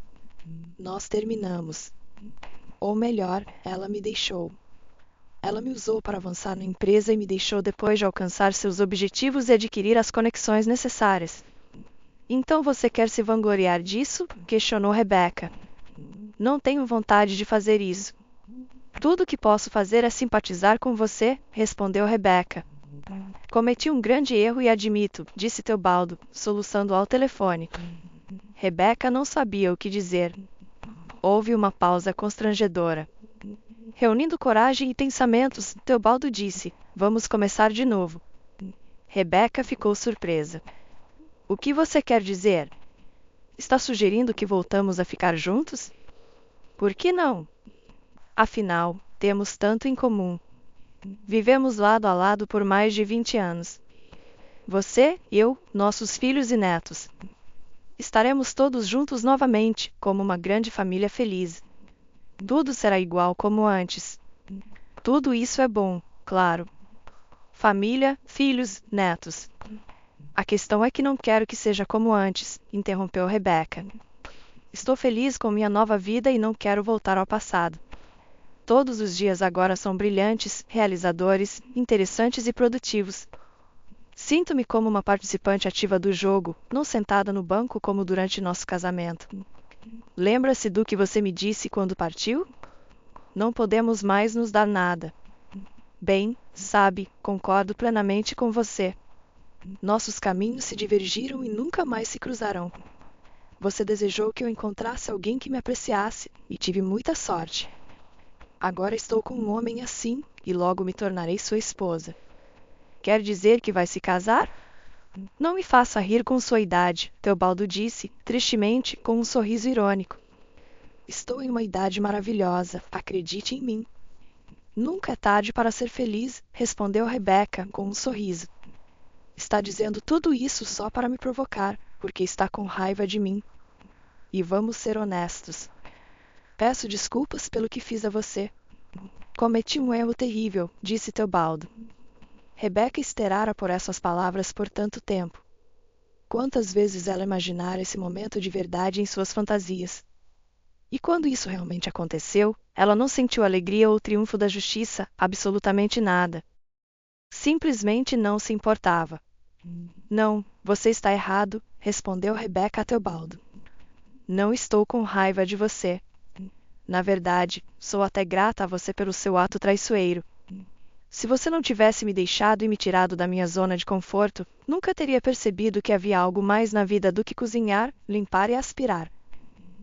Nós terminamos. Ou melhor, ela me deixou. Ela me usou para avançar na empresa e me deixou depois de alcançar seus objetivos e adquirir as conexões necessárias. Então você quer se vangloriar disso? Questionou Rebecca. Não tenho vontade de fazer isso. Tudo o que posso fazer é simpatizar com você, respondeu Rebecca. Cometi um grande erro e admito, disse Teobaldo, soluçando ao telefone. Rebecca não sabia o que dizer. Houve uma pausa constrangedora. Reunindo coragem e pensamentos, Teobaldo disse, vamos começar de novo. Rebecca ficou surpresa. O que você quer dizer? Está sugerindo que voltamos a ficar juntos? Por que não? Afinal, temos tanto em comum. Vivemos lado a lado por mais de 20 anos. Você, eu, nossos filhos e netos. Estaremos todos juntos novamente, como uma grande família feliz. Tudo será igual como antes. Tudo isso é bom, claro. Família, filhos, netos. A questão é que não quero que seja como antes, interrompeu Rebecca. Estou feliz com minha nova vida e não quero voltar ao passado. Todos os dias agora são brilhantes, realizadores, interessantes e produtivos. Sinto-me como uma participante ativa do jogo, não sentada no banco como durante nosso casamento. Lembra-se do que você me disse quando partiu? Não podemos mais nos dar nada. Bem, sabe, concordo plenamente com você. Nossos caminhos se divergiram e nunca mais se cruzarão. Você desejou que eu encontrasse alguém que me apreciasse, e tive muita sorte. Agora estou com um homem assim, e logo me tornarei sua esposa. Quer dizer que vai se casar? Não me faça rir com sua idade, Teobaldo disse, tristemente, com um sorriso irônico. Estou em uma idade maravilhosa, acredite em mim. Nunca é tarde para ser feliz, respondeu Rebecca, com um sorriso. Está dizendo tudo isso só para me provocar, porque está com raiva de mim. E vamos ser honestos. Peço desculpas pelo que fiz a você. Cometi um erro terrível, disse Teobaldo. Rebecca esperara por essas palavras por tanto tempo. Quantas vezes ela imaginara esse momento de verdade em suas fantasias. E quando isso realmente aconteceu, ela não sentiu alegria ou triunfo da justiça, absolutamente nada. Simplesmente não se importava. Não, você está errado, respondeu Rebecca a Teobaldo. Não estou com raiva de você. Na verdade, sou até grata a você pelo seu ato traiçoeiro. Se você não tivesse me deixado e me tirado da minha zona de conforto, nunca teria percebido que havia algo mais na vida do que cozinhar, limpar e aspirar.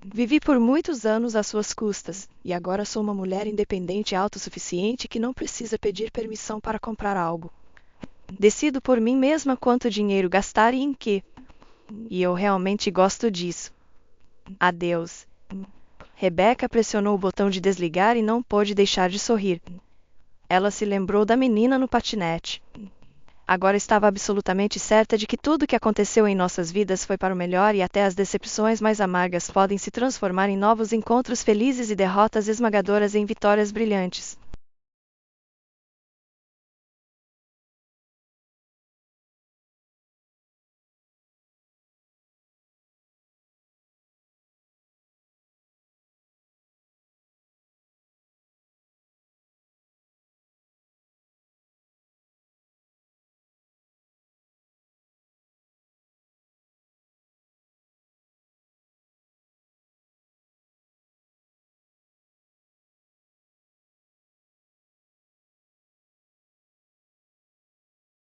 Vivi por muitos anos às suas custas, e agora sou uma mulher independente e autossuficiente que não precisa pedir permissão para comprar algo. Decido por mim mesma quanto dinheiro gastar e em que. E eu realmente gosto disso. Adeus. Rebecca pressionou o botão de desligar e não pôde deixar de sorrir. Ela se lembrou da menina no patinete. Agora estava absolutamente certa de que tudo o que aconteceu em nossas vidas foi para o melhor e até as decepções mais amargas podem se transformar em novos encontros felizes e derrotas esmagadoras em vitórias brilhantes.